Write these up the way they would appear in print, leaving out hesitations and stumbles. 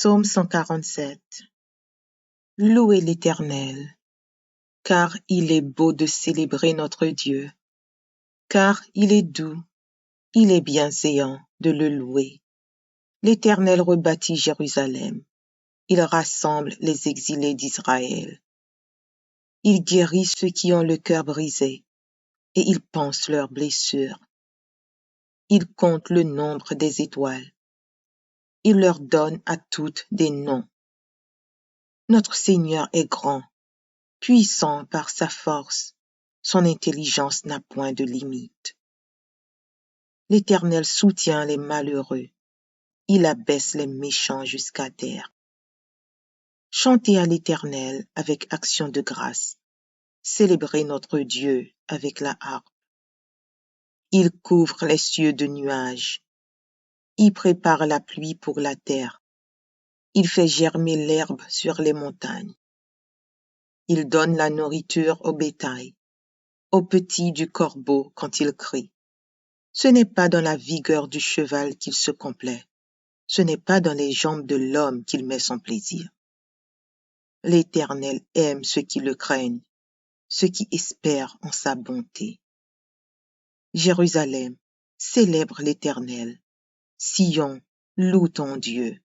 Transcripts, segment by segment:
Psaume 147. Louez l'Éternel, car il est beau de célébrer notre Dieu, car il est doux, il est bienséant de le louer. L'Éternel rebâtit Jérusalem, il rassemble les exilés d'Israël. Il guérit ceux qui ont le cœur brisé, et il panse leurs blessures. Il compte le nombre des étoiles. Il leur donne à toutes des noms. Notre Seigneur est grand, puissant par sa force. Son intelligence n'a point de limite. L'Éternel soutient les malheureux. Il abaisse les méchants jusqu'à terre. Chantez à l'Éternel avec action de grâce. Célébrez notre Dieu avec la harpe. Il couvre les cieux de nuages. Il prépare la pluie pour la terre. Il fait germer l'herbe sur les montagnes. Il donne la nourriture au bétail, aux petits du corbeau quand il crie. Ce n'est pas dans la vigueur du cheval qu'il se complaît. Ce n'est pas dans les jambes de l'homme qu'il met son plaisir. L'Éternel aime ceux qui le craignent, ceux qui espèrent en sa bonté. Jérusalem, célèbre l'Éternel. Sion, loue ton Dieu.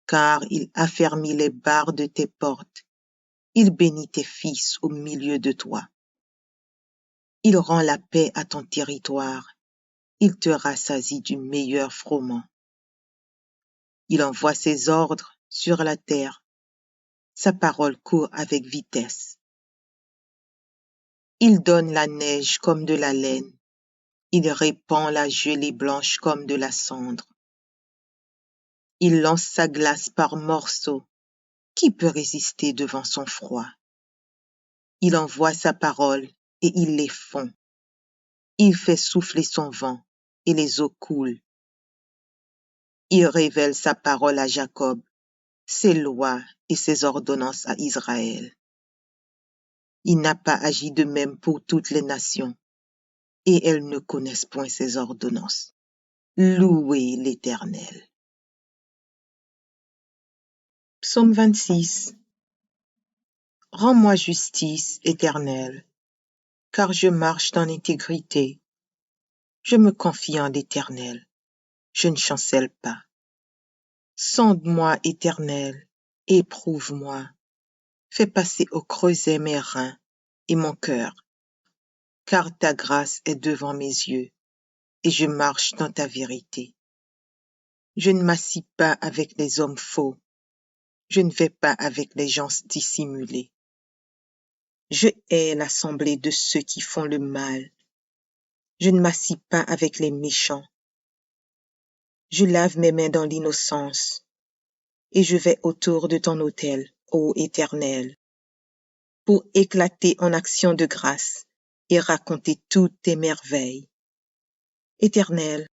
Car il affermit les barres de tes portes. Il bénit tes fils au milieu de toi. Il rend la paix à ton territoire. Il te rassasie du meilleur froment. Il envoie ses ordres sur la terre. Sa parole court avec vitesse. Il donne la neige comme de la laine. Il répand la gelée blanche comme de la cendre. Il lance sa glace par morceaux. Qui peut résister devant son froid? Il envoie sa parole et il les fond. Il fait souffler son vent et les eaux coulent. Il révèle sa parole à Jacob, ses lois et ses ordonnances à Israël. Il n'a pas agi de même pour toutes les nations, et elles ne connaissent point ses ordonnances. Louez l'Éternel. Psaume 26. Rends-moi justice, Éternel, car je marche dans l'intégrité. Je me confie en l'Éternel, je ne chancelle pas. Sonde-moi, Éternel, éprouve-moi. Fais passer au creuset mes reins et mon cœur, car ta grâce est devant mes yeux, et je marche dans ta vérité. Je ne m'assis pas avec les hommes faux, je ne vais pas avec les gens dissimulés. Je hais l'assemblée de ceux qui font le mal. Je ne m'assis pas avec les méchants. Je lave mes mains dans l'innocence, et je vais autour de ton autel, ô Éternel, pour éclater en action de grâce et raconter toutes tes merveilles. Éternel,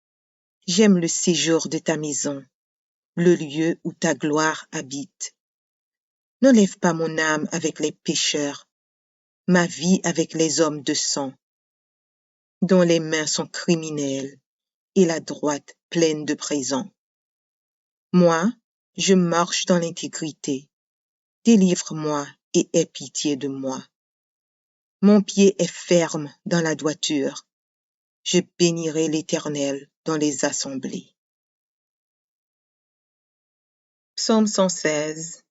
j'aime le séjour de ta maison, le lieu où ta gloire habite. N'enlève pas mon âme avec les pécheurs, ma vie avec les hommes de sang, dont les mains sont criminelles et la droite pleine de présents. Moi, je marche dans l'intégrité. Délivre-moi et aie pitié de moi. Mon pied est ferme dans la droiture. Je bénirai l'Éternel dans les assemblées. Psaume 116.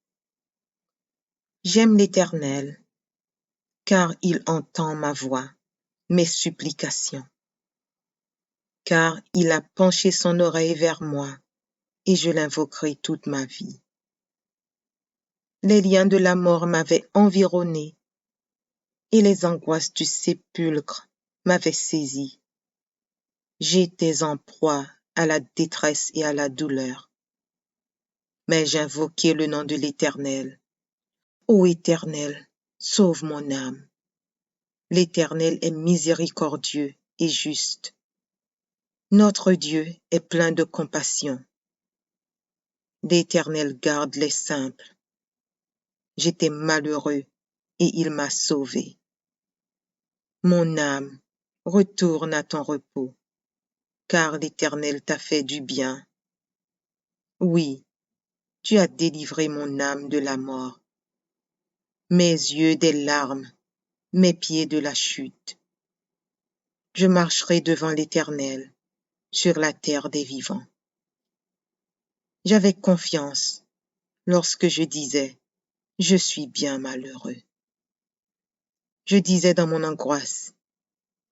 J'aime l'Éternel, car il entend ma voix, mes supplications. Car il a penché son oreille vers moi, et je l'invoquerai toute ma vie. Les liens de la mort m'avaient environné, et les angoisses du sépulcre m'avaient saisi. J'étais en proie à la détresse et à la douleur. Mais j'invoquai le nom de l'Éternel. Ô Éternel, sauve mon âme. L'Éternel est miséricordieux et juste. Notre Dieu est plein de compassion. L'Éternel garde les simples. J'étais malheureux et il m'a sauvé. Mon âme, retourne à ton repos, car l'Éternel t'a fait du bien. Oui, Tu as délivré mon âme de la mort, mes yeux des larmes, mes pieds de la chute. Je marcherai devant l'Éternel sur la terre des vivants. J'avais confiance lorsque je disais, je suis bien malheureux. Je disais dans mon angoisse,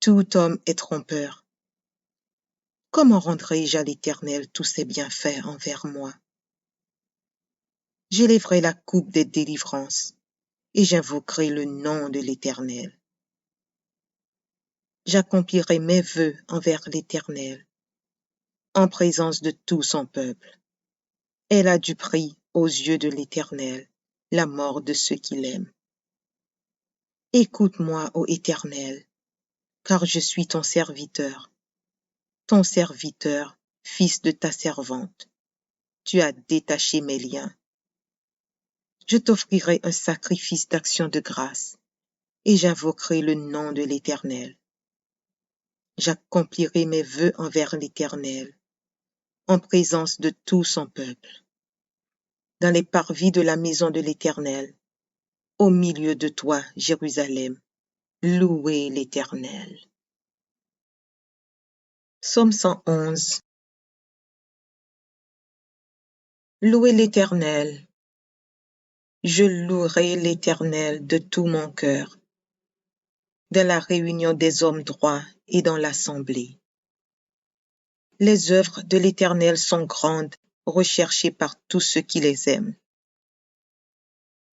tout homme est trompeur. Comment rendrai-je à l'Éternel tous ses bienfaits envers moi? J'élèverai la coupe des délivrances et j'invoquerai le nom de l'Éternel. J'accomplirai mes vœux envers l'Éternel en présence de tout son peuple. Elle a du prix aux yeux de l'Éternel, la mort de ceux qui l'aiment. Écoute-moi, ô Éternel, car je suis ton serviteur, fils de ta servante. Tu as détaché mes liens. Je t'offrirai un sacrifice d'action de grâce, et j'invoquerai le nom de l'Éternel. J'accomplirai mes vœux envers l'Éternel, en présence de tout son peuple. Dans les parvis de la maison de l'Éternel, au milieu de toi, Jérusalem, louez l'Éternel. Psaume 111. Louez l'Éternel. Je louerai l'Éternel de tout mon cœur, dans la réunion des hommes droits et dans l'assemblée. Les œuvres de l'Éternel sont grandes, recherchées par tous ceux qui les aiment.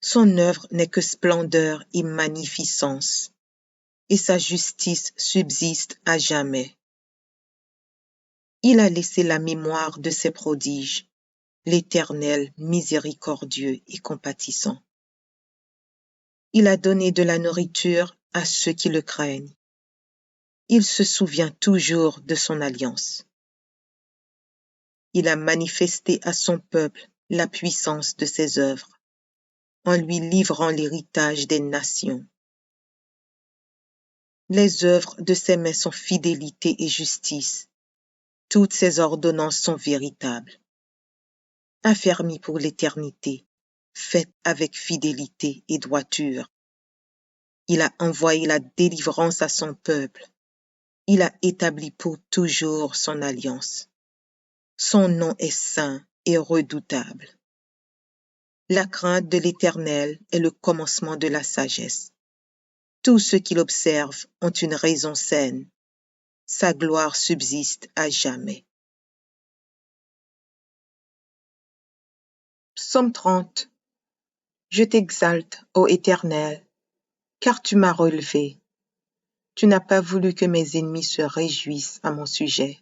Son œuvre n'est que splendeur et magnificence, et sa justice subsiste à jamais. Il a laissé la mémoire de ses prodiges, l'Éternel miséricordieux et compatissant. Il a donné de la nourriture à ceux qui le craignent. Il se souvient toujours de son alliance. Il a manifesté à son peuple la puissance de ses œuvres, en lui livrant l'héritage des nations. Les œuvres de ses mains sont fidélité et justice. Toutes ses ordonnances sont véritables. Affermies pour l'éternité, faites avec fidélité et droiture. Il a envoyé la délivrance à son peuple. Il a établi pour toujours son alliance. Son nom est saint et redoutable. La crainte de l'Éternel est le commencement de la sagesse. Tous ceux qui l'observent ont une raison saine. Sa gloire subsiste à jamais. Psaume 30. Je t'exalte, ô Éternel, car tu m'as relevé. Tu n'as pas voulu que mes ennemis se réjouissent à mon sujet.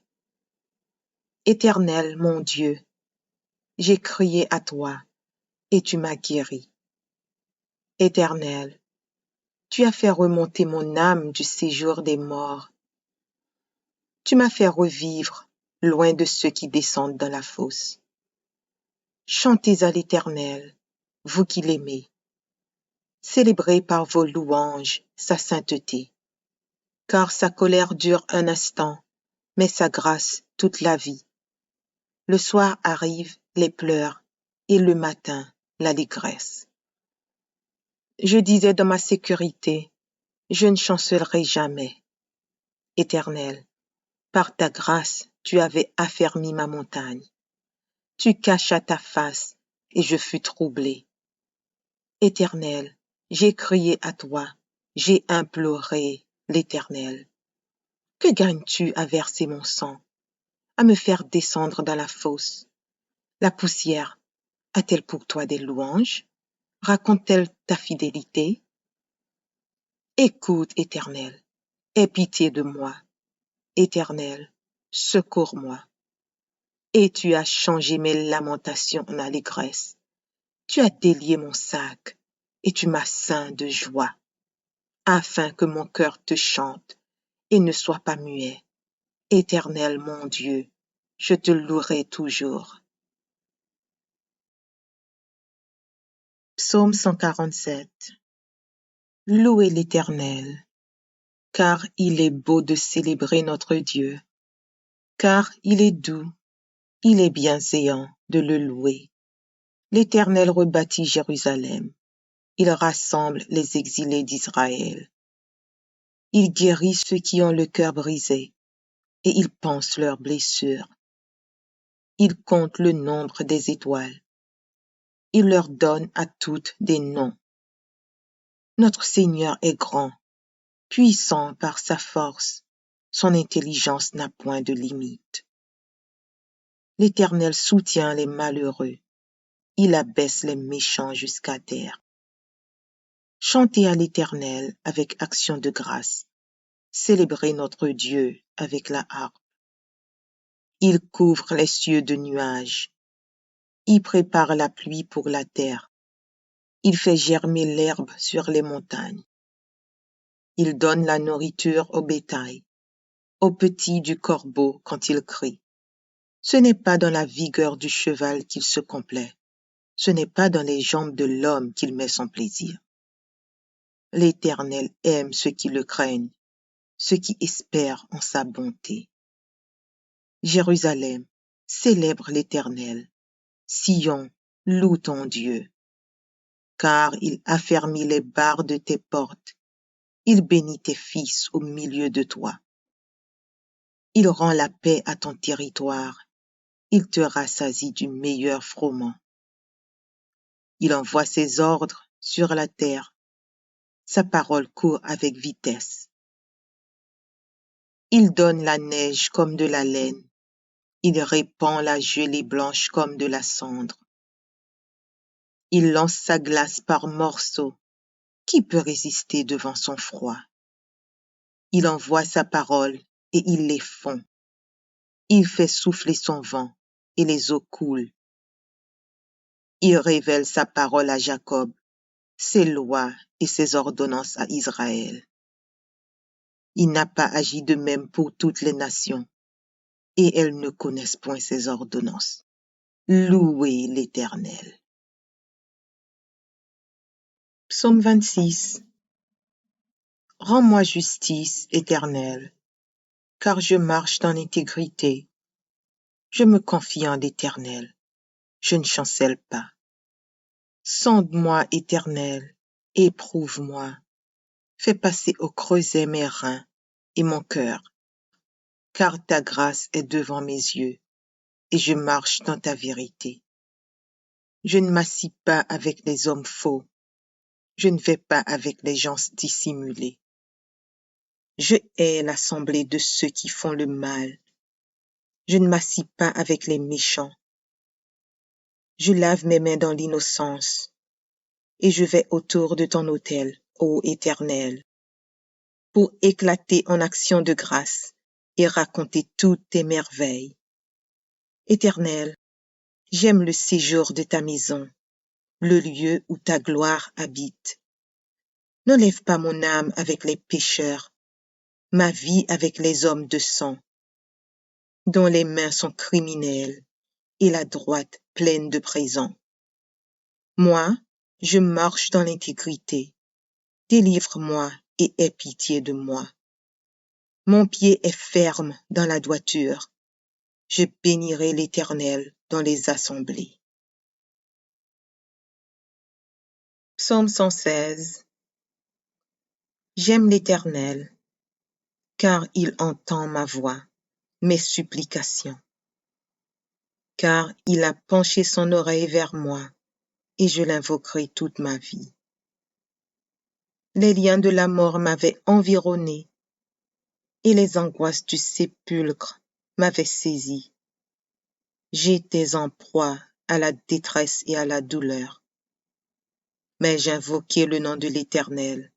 Éternel, mon Dieu, j'ai crié à toi, et tu m'as guéri. Éternel, tu as fait remonter mon âme du séjour des morts. Tu m'as fait revivre loin de ceux qui descendent dans la fosse. Chantez à l'Éternel, vous qui l'aimez. Célébrez par vos louanges sa sainteté, car sa colère dure un instant, mais sa grâce toute la vie. Le soir arrivent les pleurs, et le matin l'allégresse. Je disais dans ma sécurité, je ne chancellerai jamais. Éternel, par ta grâce, tu avais affermi ma montagne. Tu cachas ta face, et je fus troublé. Éternel, j'ai crié à toi, j'ai imploré l'Éternel. Que gagnes-tu à verser mon sang, à me faire descendre dans la fosse? La poussière a-t-elle pour toi des louanges? Raconte-t-elle ta fidélité? Écoute, Éternel, aie pitié de moi. Éternel, secours-moi. Et tu as changé mes lamentations en allégresse. Tu as délié mon sac, et tu m'as ceint de joie, afin que mon cœur te chante et ne soit pas muet. Éternel mon Dieu, je te louerai toujours. Psaume 147. Louez l'Éternel, car il est beau de célébrer notre Dieu, car il est doux, il est bienséant de le louer. L'Éternel rebâtit Jérusalem. Il rassemble les exilés d'Israël. Il guérit ceux qui ont le cœur brisé, et il panse leurs blessures. Il compte le nombre des étoiles. Il leur donne à toutes des noms. Notre Seigneur est grand, puissant par sa force. Son intelligence n'a point de limite. L'Éternel soutient les malheureux. Il abaisse les méchants jusqu'à terre. Chantez à l'Éternel avec action de grâce. Célébrez notre Dieu avec la harpe. Il couvre les cieux de nuages. Il prépare la pluie pour la terre. Il fait germer l'herbe sur les montagnes. Il donne la nourriture au bétail, aux petits du corbeau quand il crie. Ce n'est pas dans la vigueur du cheval qu'il se complaît. Ce n'est pas dans les jambes de l'homme qu'il met son plaisir. L'Éternel aime ceux qui le craignent, ceux qui espèrent en sa bonté. Jérusalem, célèbre l'Éternel. Sion, loue ton Dieu. Car il affermit les barres de tes portes. Il bénit tes fils au milieu de toi. Il rend la paix à ton territoire. Il te rassasie du meilleur froment. Il envoie ses ordres sur la terre. Sa parole court avec vitesse. Il donne la neige comme de la laine. Il répand la gelée blanche comme de la cendre. Il lance sa glace par morceaux. Qui peut résister devant son froid? Il envoie sa parole et il les fond. Il fait souffler son vent et les eaux coulent. Il révèle sa parole à Jacob, ses lois et ses ordonnances à Israël. Il n'a pas agi de même pour toutes les nations, et elles ne connaissent point ses ordonnances. Louez l'Éternel. Psaume 26. Rends-moi justice, Éternel, car je marche dans l'intégrité. Je me confie en l'Éternel, je ne chancelle pas. Sonde-moi, Éternel, éprouve-moi. Fais passer au creuset mes reins et mon cœur, car ta grâce est devant mes yeux, et je marche dans ta vérité. Je ne m'assis pas avec les hommes faux, je ne vais pas avec les gens dissimulés. Je hais l'assemblée de ceux qui font le mal. Je ne m'assis pas avec les méchants. Je lave mes mains dans l'innocence, et je vais autour de ton autel, ô Éternel, pour éclater en action de grâce et raconter toutes tes merveilles. Éternel, j'aime le séjour de ta maison, le lieu où ta gloire habite. N'enlève pas mon âme avec les pécheurs, ma vie avec les hommes de sang, dont les mains sont criminelles et la droite pleine de présents. Moi, je marche dans l'intégrité. Délivre-moi et aie pitié de moi. Mon pied est ferme dans la droiture. Je bénirai l'Éternel dans les assemblées. Psaume 116. J'aime l'Éternel, car il entend ma voix, mes supplications. Car il a penché son oreille vers moi, et je l'invoquerai toute ma vie. Les liens de la mort m'avaient environné, et les angoisses du sépulcre m'avaient saisi. J'étais en proie à la détresse et à la douleur. Mais j'invoquai le nom de l'Éternel.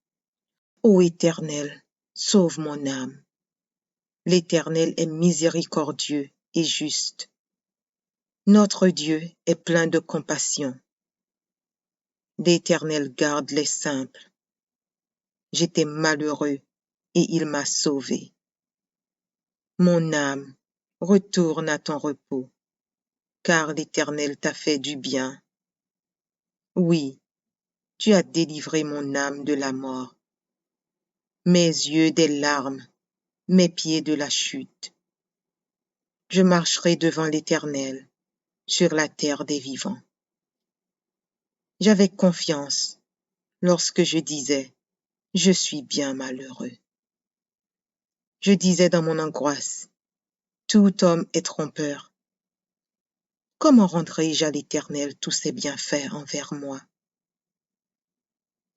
Ô Éternel, sauve mon âme. L'Éternel est miséricordieux et juste. Notre Dieu est plein de compassion. L'Éternel garde les simples. J'étais malheureux et il m'a sauvé. Mon âme, retourne à ton repos, car l'Éternel t'a fait du bien. Oui, tu as délivré mon âme de la mort, mes yeux des larmes, mes pieds de la chute. Je marcherai devant l'Éternel sur la terre des vivants. J'avais confiance lorsque je disais « Je suis bien malheureux ». Je disais dans mon angoisse « Tout homme est trompeur. Comment rendrai-je à l'Éternel tous ses bienfaits envers moi ?»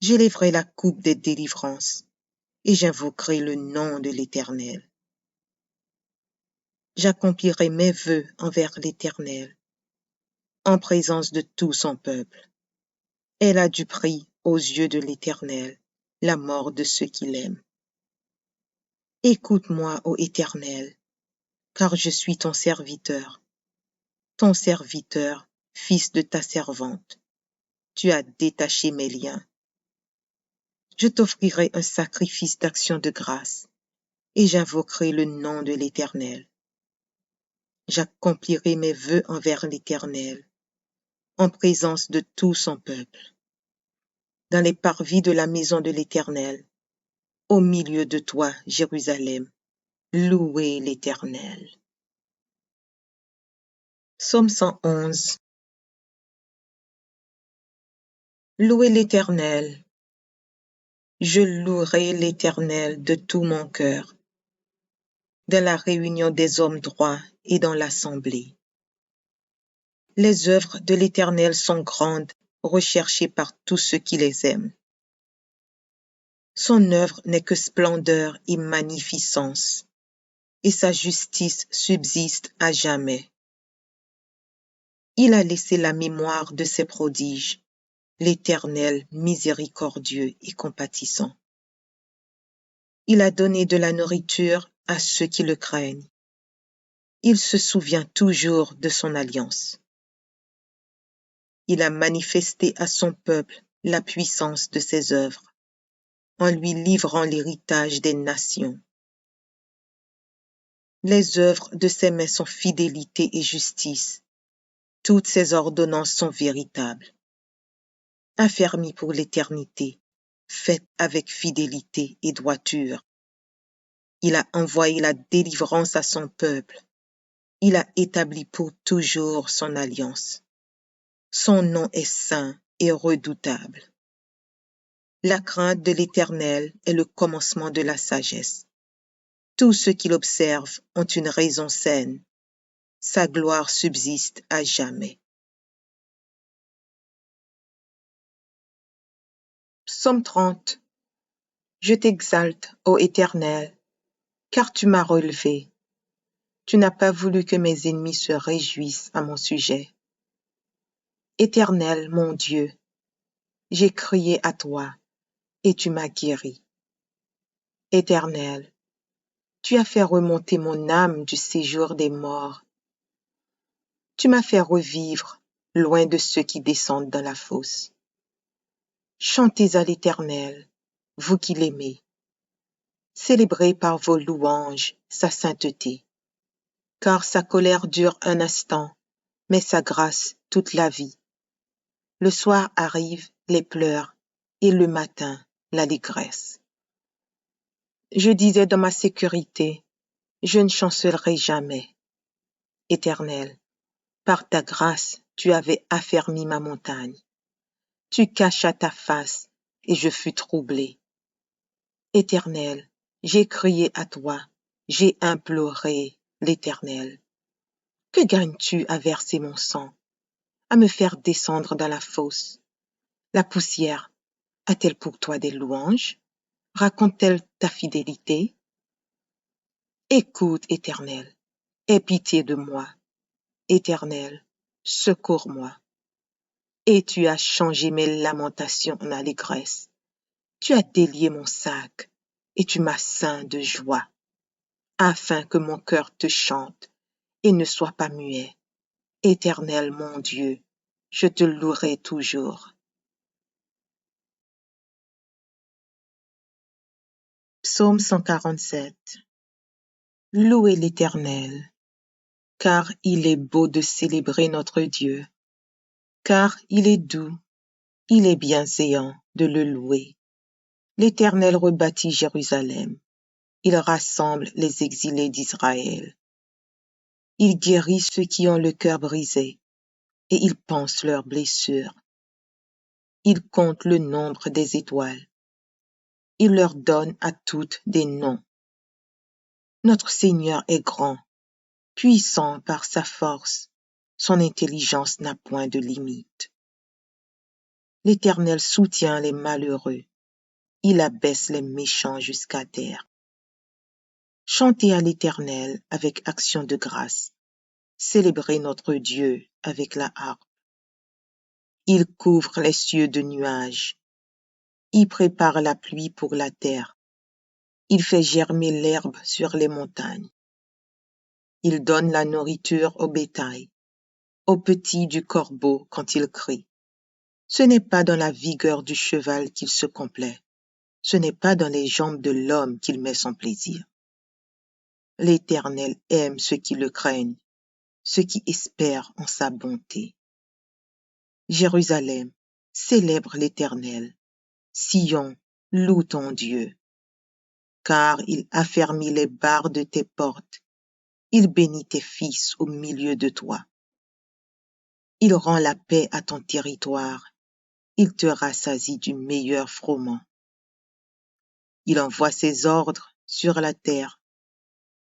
J'élèverai la coupe des délivrances et j'invoquerai le nom de l'Éternel. J'accomplirai mes vœux envers l'Éternel en présence de tout son peuple. Elle a du prix aux yeux de l'Éternel, la mort de ceux qui l'aiment. Écoute-moi, ô Éternel, car je suis ton serviteur, fils de ta servante. Tu as détaché mes liens. Je t'offrirai un sacrifice d'action de grâce, et j'invoquerai le nom de l'Éternel. J'accomplirai mes vœux envers l'Éternel, en présence de tout son peuple. Dans les parvis de la maison de l'Éternel, au milieu de toi, Jérusalem, louez l'Éternel. Psaume 111. Louez l'Éternel. Je louerai l'Éternel de tout mon cœur, dans la réunion des hommes droits et dans l'assemblée. Les œuvres de l'Éternel sont grandes, recherchées par tous ceux qui les aiment. Son œuvre n'est que splendeur et magnificence, et sa justice subsiste à jamais. Il a laissé la mémoire de ses prodiges, l'Éternel miséricordieux et compatissant. Il a donné de la nourriture à ceux qui le craignent. Il se souvient toujours de son alliance. Il a manifesté à son peuple la puissance de ses œuvres, en lui livrant l'héritage des nations. Les œuvres de ses mains sont fidélité et justice. Toutes ses ordonnances sont véritables. Affermies pour l'éternité, faites avec fidélité et droiture. Il a envoyé la délivrance à son peuple. Il a établi pour toujours son alliance. Son nom est saint et redoutable. La crainte de l'Éternel est le commencement de la sagesse. Tous ceux qui l'observent ont une raison saine. Sa gloire subsiste à jamais. Psaume 30. Je t'exalte, ô Éternel, car tu m'as relevé. Tu n'as pas voulu que mes ennemis se réjouissent à mon sujet. Éternel, mon Dieu, j'ai crié à toi, et tu m'as guéri. Éternel, tu as fait remonter mon âme du séjour des morts. Tu m'as fait revivre loin de ceux qui descendent dans la fosse. Chantez à l'Éternel, vous qui l'aimez. Célébrez par vos louanges sa sainteté, car sa colère dure un instant, mais sa grâce toute la vie. Le soir arrivent les pleurs, et le matin l'allégresse. Je disais dans ma sécurité, je ne chancellerai jamais. Éternel, par ta grâce, tu avais affermi ma montagne. Tu cachas ta face, et je fus troublé. Éternel, j'ai crié à toi, j'ai imploré l'Éternel. Que gagnes-tu à verser mon sang, à me faire descendre dans la fosse? La poussière a-t-elle pour toi des louanges? Raconte-t-elle ta fidélité? Écoute, Éternel, aie pitié de moi. Éternel, secours-moi. Et tu as changé mes lamentations en allégresse. Tu as délié mon sac, et tu m'as ceint de joie, afin que mon cœur te chante et ne soit pas muet. Éternel mon Dieu, je te louerai toujours. Psaume 147. Louez l'Éternel, car il est beau de célébrer notre Dieu, car il est doux, il est bienséant de le louer. L'Éternel rebâtit Jérusalem, il rassemble les exilés d'Israël. Il guérit ceux qui ont le cœur brisé, et il panse leurs blessures. Il compte le nombre des étoiles. Il leur donne à toutes des noms. Notre Seigneur est grand, puissant par sa force. Son intelligence n'a point de limite. L'Éternel soutient les malheureux. Il abaisse les méchants jusqu'à terre. Chantez à l'Éternel avec action de grâce. Célébrez notre Dieu avec la harpe. Il couvre les cieux de nuages. Il prépare la pluie pour la terre. Il fait germer l'herbe sur les montagnes. Il donne la nourriture au bétail, aux petits du corbeau quand il crie. Ce n'est pas dans la vigueur du cheval qu'il se complaît. Ce n'est pas dans les jambes de l'homme qu'il met son plaisir. L'Éternel aime ceux qui le craignent, ceux qui espèrent en sa bonté. Jérusalem, célèbre l'Éternel. Sion, loue ton Dieu. Car il affermit les barres de tes portes. Il bénit tes fils au milieu de toi. Il rend la paix à ton territoire. Il te rassasie du meilleur froment. Il envoie ses ordres sur la terre.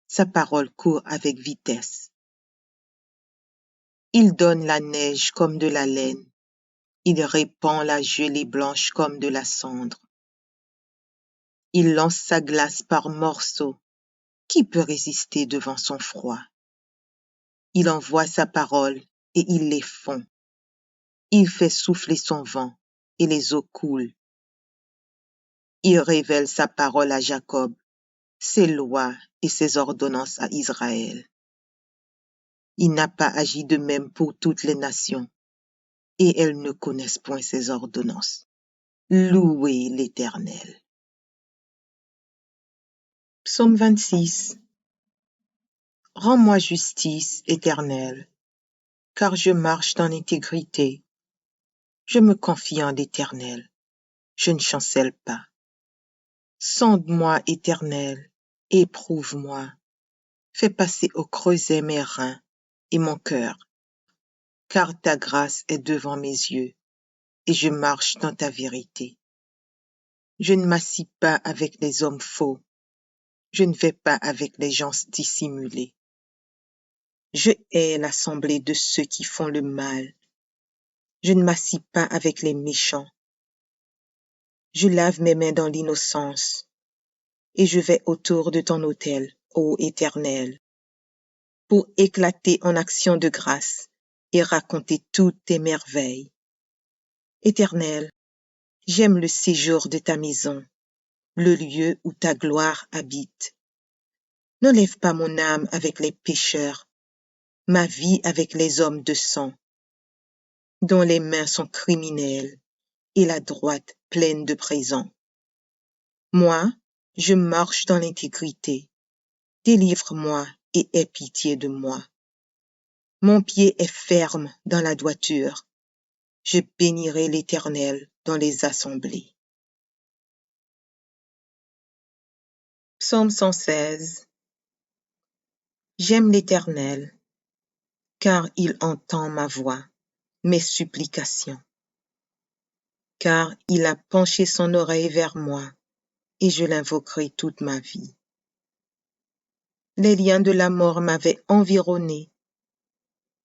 Sa parole court avec vitesse. Il donne la neige comme de la laine. Il répand la gelée blanche comme de la cendre. Il lance sa glace par morceaux. Qui peut résister devant son froid? Il envoie sa parole et il les fond. Il fait souffler son vent et les eaux coulent. Il révèle sa parole à Jacob, ses lois et ses ordonnances à Israël. Il n'a pas agi de même pour toutes les nations, et elles ne connaissent point ses ordonnances. Louez l'Éternel. Psaume 26. Rends-moi justice, Éternel, car je marche dans l'intégrité. Je me confie en l'Éternel, je ne chancelle pas. Sonde-moi, Éternel, éprouve-moi. Fais passer au creuset mes reins et mon cœur, car ta grâce est devant mes yeux, et je marche dans ta vérité. Je ne m'assis pas avec les hommes faux, je ne vais pas avec les gens dissimulés. Je hais l'assemblée de ceux qui font le mal. Je ne m'assis pas avec les méchants. Je lave mes mains dans l'innocence, et je vais autour de ton autel, ô Éternel, pour éclater en action de grâce et raconter toutes tes merveilles. Éternel, j'aime le séjour de ta maison, le lieu où ta gloire habite. N'enlève pas mon âme avec les pécheurs, ma vie avec les hommes de sang, dont les mains sont criminelles et la droite pleine de présents. Moi, je marche dans l'intégrité. Délivre-moi et aie pitié de moi. Mon pied est ferme dans la droiture. Je bénirai l'Éternel dans les assemblées. Psaume 116. J'aime l'Éternel, car il entend ma voix, mes supplications. Car il a penché son oreille vers moi, et je l'invoquerai toute ma vie. Les liens de la mort m'avaient environné,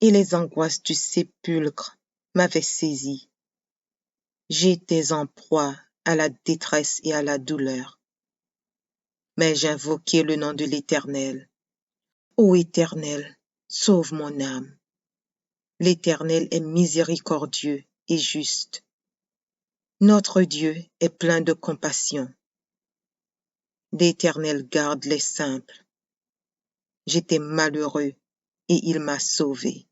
et les angoisses du sépulcre m'avaient saisi. J'étais en proie à la détresse et à la douleur. Mais j'invoquai le nom de l'Éternel. Ô Éternel, sauve mon âme. L'Éternel est miséricordieux et juste. Notre Dieu est plein de compassion. L'Éternel garde les simples. J'étais malheureux et il m'a sauvé.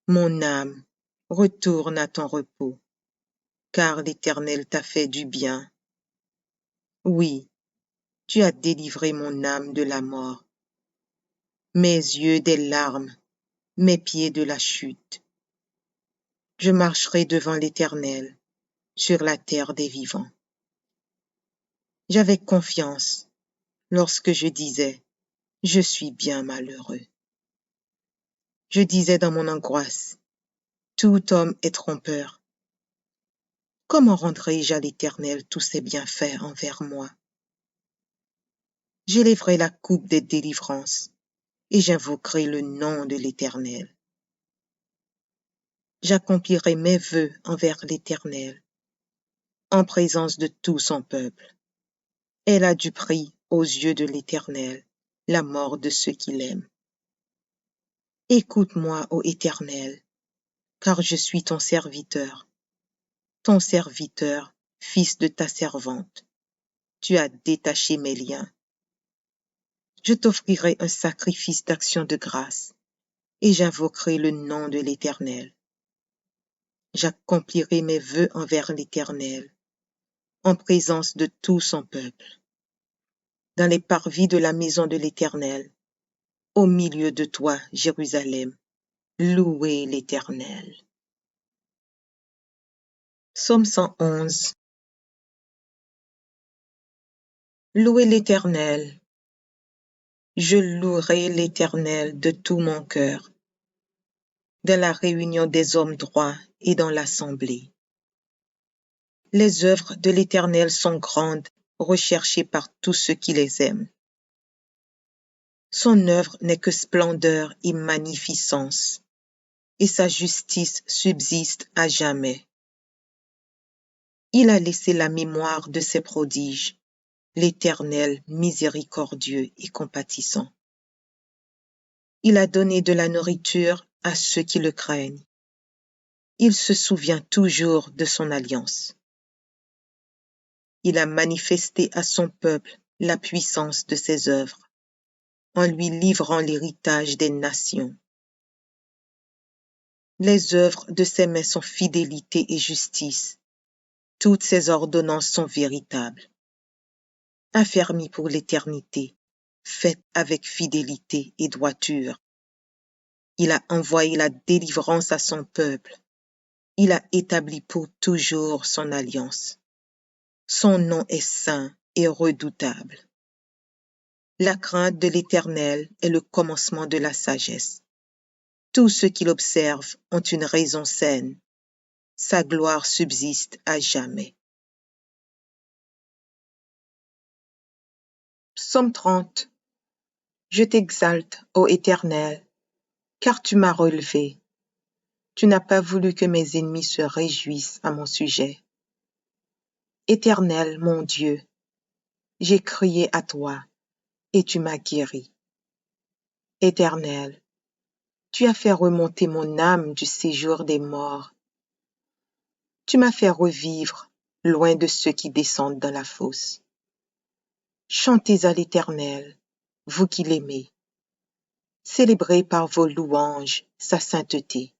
Mon âme, retourne à ton repos, car l'Éternel t'a fait du bien. Oui, tu as délivré mon âme de la mort, mes yeux des larmes, mes pieds de la chute. Je marcherai devant l'Éternel sur la terre des vivants. J'avais confiance lorsque je disais, je suis bien malheureux. Je disais dans mon angoisse, tout homme est trompeur. Comment rendrai-je à l'Éternel tous ses bienfaits envers moi? J'élèverai la coupe des délivrances et j'invoquerai le nom de l'Éternel. J'accomplirai mes vœux envers l'Éternel en présence de tout son peuple. Elle a du prix aux yeux de l'Éternel, la mort de ceux qui l'aiment. Écoute-moi, ô Éternel, car je suis ton serviteur, fils de ta servante. Tu as détaché mes liens. Je t'offrirai un sacrifice d'action de grâce, et j'invoquerai le nom de l'Éternel. J'accomplirai mes vœux envers l'Éternel, en présence de tout son peuple. Dans les parvis de la maison de l'Éternel, au milieu de toi, Jérusalem, louez l'Éternel. Psaume 111. Louez l'Éternel. Je louerai l'Éternel de tout mon cœur, dans la réunion des hommes droits et dans l'assemblée. Les œuvres de l'Éternel sont grandes, recherchées par tous ceux qui les aiment. Son œuvre n'est que splendeur et magnificence, et sa justice subsiste à jamais. Il a laissé la mémoire de ses prodiges, l'Éternel miséricordieux et compatissant. Il a donné de la nourriture à ceux qui le craignent. Il se souvient toujours de son alliance. Il a manifesté à son peuple la puissance de ses œuvres, en lui livrant l'héritage des nations. Les œuvres de ses mains sont fidélité et justice. Toutes ses ordonnances sont véritables. Affermies pour l'éternité, faites avec fidélité et droiture. Il a envoyé la délivrance à son peuple. Il a établi pour toujours son alliance. Son nom est saint et redoutable. La crainte de l'Éternel est le commencement de la sagesse. Tous ceux qui l'observent ont une raison saine. Sa gloire subsiste à jamais. Psaume 30. Je t'exalte, ô Éternel, car tu m'as relevé. Tu n'as pas voulu que mes ennemis se réjouissent à mon sujet. Éternel, mon Dieu, j'ai crié à toi, et tu m'as guéri. Éternel, tu as fait remonter mon âme du séjour des morts. Tu m'as fait revivre loin de ceux qui descendent dans la fosse. Chantez à l'Éternel, vous qui l'aimez. Célébrez par vos louanges sa sainteté,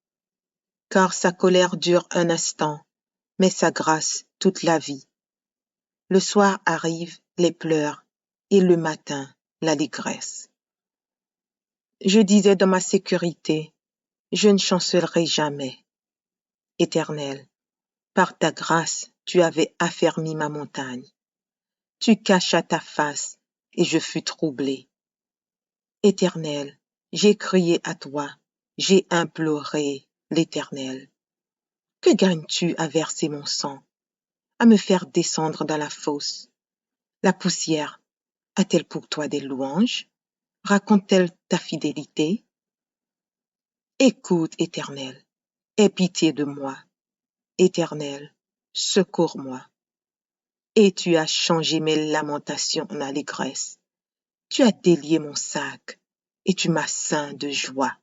car sa colère dure un instant, mais sa grâce toute la vie. Le soir arrivent les pleurs, et le matin l'allégresse. Je disais dans ma sécurité, je ne chancellerai jamais. Éternel, par ta grâce, tu avais affermi ma montagne. Tu cachas ta face, et je fus troublé. Éternel, j'ai crié à toi, j'ai imploré l'Éternel. Que gagnes-tu à verser mon sang, à me faire descendre dans la fosse? La poussière a-t-elle pour toi des louanges? Raconte-t-elle ta fidélité? Écoute, Éternel, aie pitié de moi. Éternel, secours-moi. Et tu as changé mes lamentations en allégresse. Tu as délié mon sac, et tu m'as ceint de joie,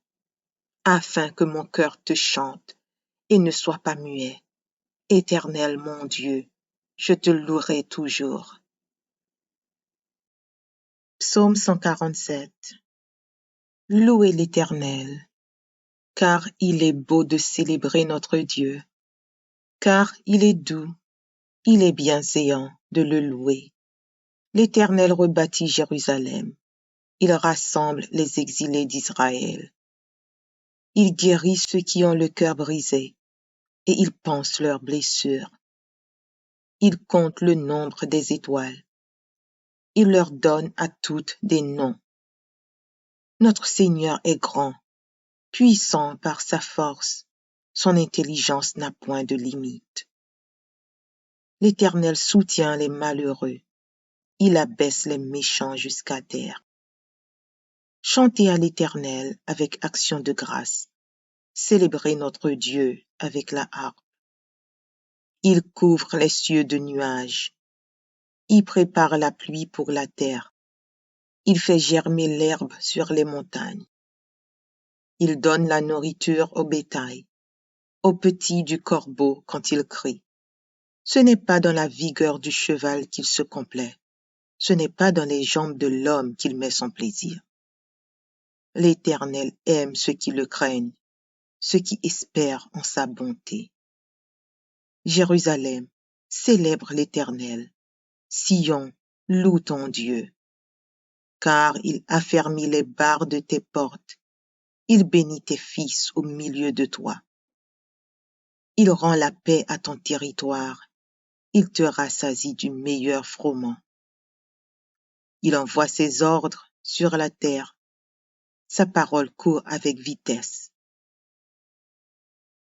afin que mon cœur te chante et ne soit pas muet. Éternel mon Dieu, je te louerai toujours. Psaume 147. Louez l'Éternel, car il est beau de célébrer notre Dieu, car il est doux, il est bienséant de le louer. L'Éternel rebâtit Jérusalem, il rassemble les exilés d'Israël. Il guérit ceux qui ont le cœur brisé, et il panse leurs blessures. Il compte le nombre des étoiles. Il leur donne à toutes des noms. Notre Seigneur est grand, puissant par sa force. Son intelligence n'a point de limite. L'Éternel soutient les malheureux, il abaisse les méchants jusqu'à terre. Chantez à l'Éternel avec action de grâce, célébrez notre Dieu avec la harpe. Il couvre les cieux de nuages, il prépare la pluie pour la terre, il fait germer l'herbe sur les montagnes. Il donne la nourriture au bétail, aux petits du corbeau quand il crie. Ce n'est pas dans la vigueur du cheval qu'il se complaît, ce n'est pas dans les jambes de l'homme qu'il met son plaisir. L'Éternel aime ceux qui le craignent, ceux qui espèrent en sa bonté. Jérusalem, célèbre l'Éternel. Sion, loue ton Dieu. Car il affermit les barres de tes portes, il bénit tes fils au milieu de toi. Il rend la paix à ton territoire, il te rassasie du meilleur froment. Il envoie ses ordres sur la terre, sa parole court avec vitesse.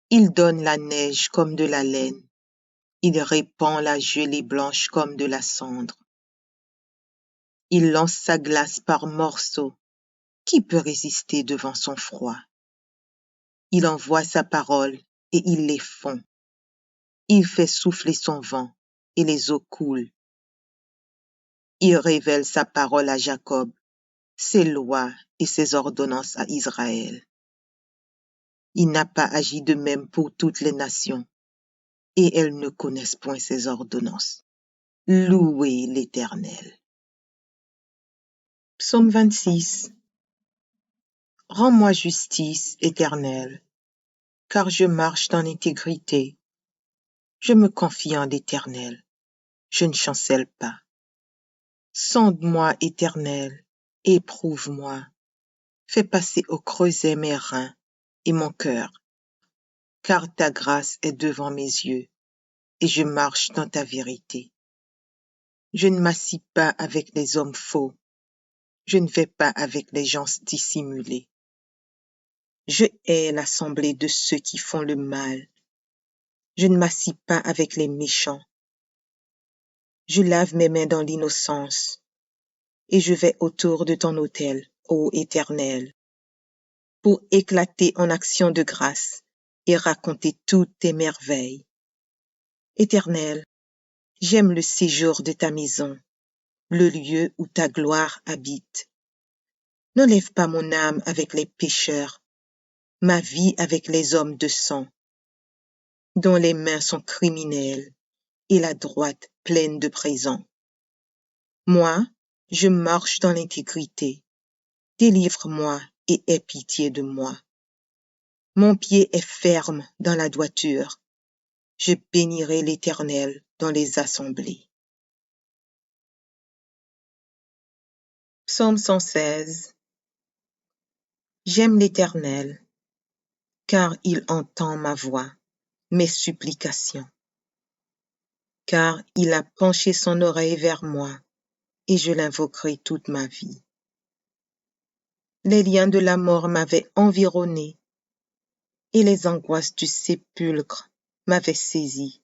Il donne la neige comme de la laine, il répand la gelée blanche comme de la cendre. Il lance sa glace par morceaux, qui peut résister devant son froid? Il envoie sa parole et il les fond. Il fait souffler son vent et les eaux coulent. Il révèle sa parole à Jacob, ses lois et ses ordonnances à Israël. Il n'a pas agi de même pour toutes les nations, et elles ne connaissent point ses ordonnances. Louez l'Éternel. Psaume 26. Rends-moi justice, Éternel, car je marche dans l'intégrité. Je me confie en l'Éternel, je ne chancelle pas. Sonde-moi, Éternel, éprouve-moi. Fais passer au creuset mes reins et mon cœur, car ta grâce est devant mes yeux, et je marche dans ta vérité. Je ne m'assis pas avec les hommes faux, je ne vais pas avec les gens dissimulés. Je hais l'assemblée de ceux qui font le mal. Je ne m'assis pas avec les méchants. Je lave mes mains dans l'innocence, et je vais autour de ton autel, ô Éternel, pour éclater en action de grâce et raconter toutes tes merveilles. Éternel, j'aime le séjour de ta maison, le lieu où ta gloire habite. N'enlève pas mon âme avec les pécheurs, ma vie avec les hommes de sang, dont les mains sont criminelles et la droite pleine de présents. Moi, je marche dans l'intégrité. Délivre-moi et aie pitié de moi. Mon pied est ferme dans la droiture. Je bénirai l'Éternel dans les assemblées. Psaume 116. J'aime l'Éternel, car il entend ma voix, mes supplications. Car il a penché son oreille vers moi, et je l'invoquerai toute ma vie. Les liens de la mort m'avaient environné, et les angoisses du sépulcre m'avaient saisi.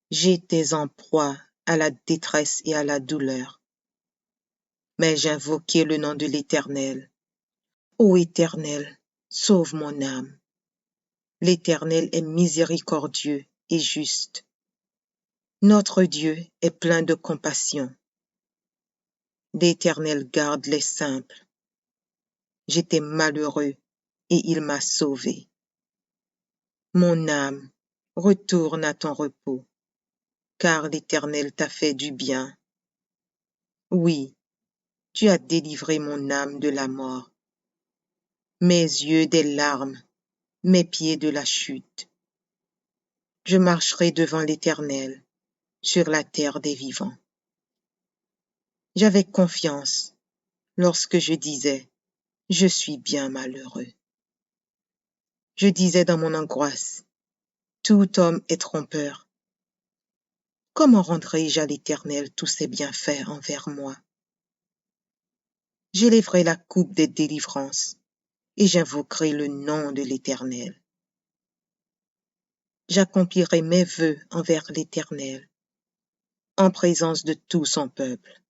J'étais en proie à la détresse et à la douleur. Mais j'invoquai le nom de l'Éternel. Ô Éternel, sauve mon âme. L'Éternel est miséricordieux et juste. Notre Dieu est plein de compassion. L'Éternel garde les simples. J'étais malheureux et il m'a sauvé. Mon âme, retourne à ton repos, car l'Éternel t'a fait du bien. Oui, tu as délivré mon âme de la mort, mes yeux des larmes, mes pieds de la chute. Je marcherai devant l'Éternel sur la terre des vivants. J'avais confiance lorsque je disais, je suis bien malheureux. Je disais dans mon angoisse, tout homme est trompeur. Comment rendrai-je à l'Éternel tous ses bienfaits envers moi? J'élèverai la coupe des délivrances et j'invoquerai le nom de l'Éternel. J'accomplirai mes vœux envers l'Éternel en présence de tout son peuple.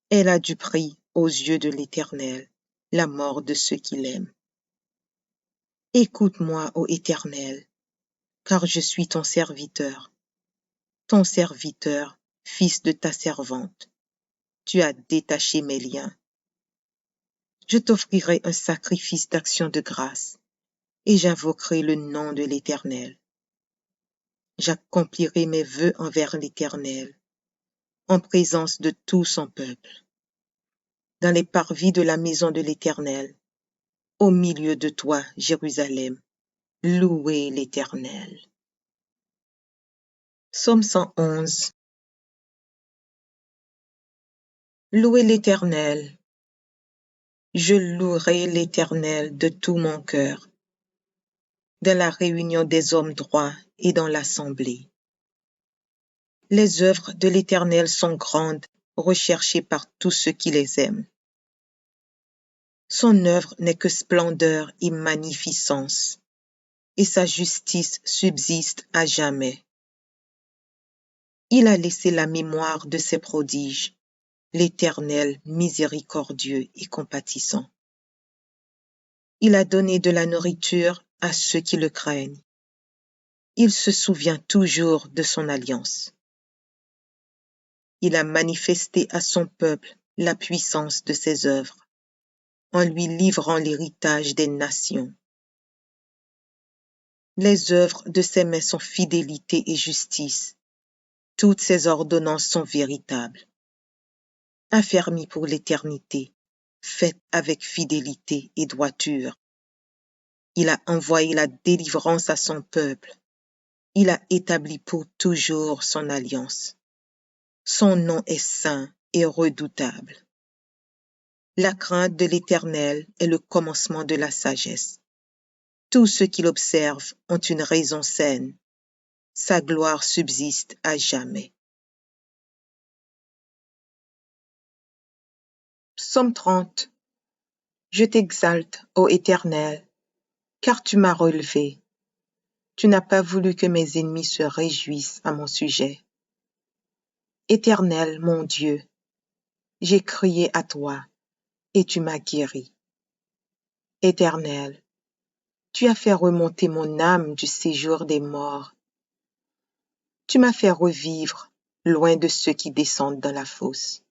Elle a du prix aux yeux de l'Éternel, la mort de ceux qui l'aiment. Écoute-moi, ô Éternel, car je suis ton serviteur, fils de ta servante. Tu as détaché mes liens. Je t'offrirai un sacrifice d'action de grâce, et j'invoquerai le nom de l'Éternel. J'accomplirai mes vœux envers l'Éternel, en présence de tout son peuple. Dans les parvis de la maison de l'Éternel, au milieu de toi, Jérusalem, louez l'Éternel. Psaume 111. Louez l'Éternel. Je louerai l'Éternel de tout mon cœur, dans la réunion des hommes droits et dans l'assemblée. Les œuvres de l'Éternel sont grandes, recherchées par tous ceux qui les aiment. Son œuvre n'est que splendeur et magnificence, et sa justice subsiste à jamais. Il a laissé la mémoire de ses prodiges, l'Éternel miséricordieux et compatissant. Il a donné de la nourriture à ceux qui le craignent. Il se souvient toujours de son alliance. Il a manifesté à son peuple la puissance de ses œuvres, en lui livrant l'héritage des nations. Les œuvres de ses mains sont fidélité et justice. Toutes ses ordonnances sont véritables. Affermies pour l'éternité, faites avec fidélité et droiture. Il a envoyé la délivrance à son peuple. Il a établi pour toujours son alliance. Son nom est saint et redoutable. La crainte de l'Éternel est le commencement de la sagesse. Tous ceux qui l'observent ont une raison saine. Sa gloire subsiste à jamais. Psaume 30. Je t'exalte, ô Éternel, car tu m'as relevé. Tu n'as pas voulu que mes ennemis se réjouissent à mon sujet. Éternel, mon Dieu, j'ai crié à toi, et tu m'as guéri. Éternel, tu as fait remonter mon âme du séjour des morts. Tu m'as fait revivre loin de ceux qui descendent dans la fosse.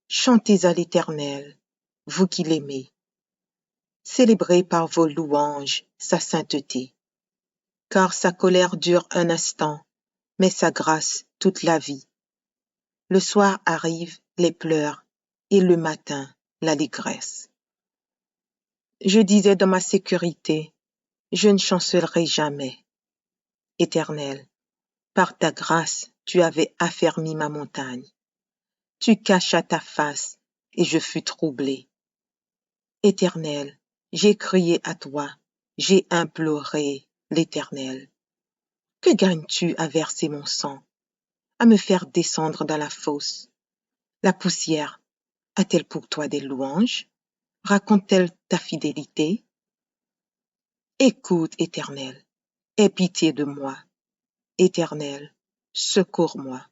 Chantez à l'Éternel, vous qui l'aimez. Célébrez par vos louanges sa sainteté, car sa colère dure un instant, mais sa grâce toute la vie. Le soir arrivent les pleurs, et le matin l'allégresse. Je disais dans ma sécurité, je ne chancellerai jamais. Éternel, par ta grâce, tu avais affermi ma montagne. Tu cachas ta face, et je fus troublé. Éternel, j'ai crié à toi, j'ai imploré l'Éternel. Que gagnes-tu à verser mon sang, à me faire descendre dans la fosse? La poussière a-t-elle pour toi des louanges? Raconte-t-elle ta fidélité? Écoute, Éternel, aie pitié de moi. Éternel, secours-moi.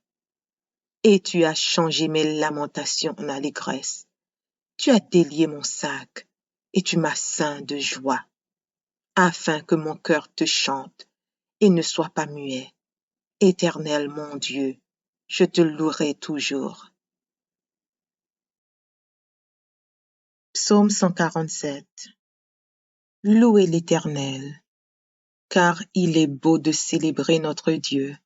Et tu as changé mes lamentations en allégresse. Tu as délié mon sac, et tu m'as ceint de joie, afin que mon cœur te chante et ne soit pas muet. Éternel mon Dieu, je te louerai toujours. Psaume 147. Louez l'Éternel, car il est beau de célébrer notre Dieu,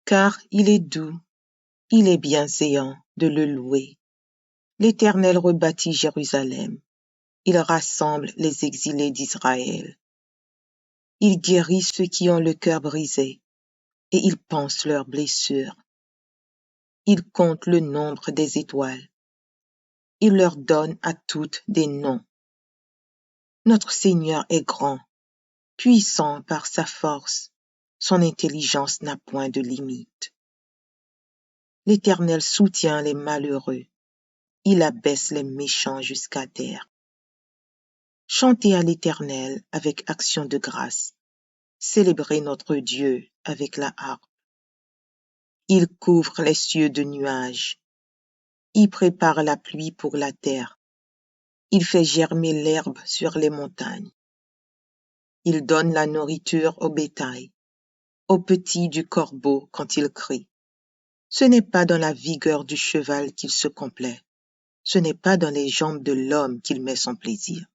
car il est doux, il est bienséant de le louer. L'Éternel rebâtit Jérusalem, il rassemble les exilés d'Israël. Il guérit ceux qui ont le cœur brisé, et il panse leurs blessures. Il compte le nombre des étoiles. Il leur donne à toutes des noms. Notre Seigneur est grand, puissant par sa force. Son intelligence n'a point de limite. L'Éternel soutient les malheureux. Il abaisse les méchants jusqu'à terre. Chantez à l'Éternel avec action de grâce. Célébrez notre Dieu avec la harpe. Il couvre les cieux de nuages. Il prépare la pluie pour la terre. Il fait germer l'herbe sur les montagnes. Il donne la nourriture au bétail, aux petits du corbeau quand il crie. Ce n'est pas dans la vigueur du cheval qu'il se complaît. Ce n'est pas dans les jambes de l'homme qu'il met son plaisir.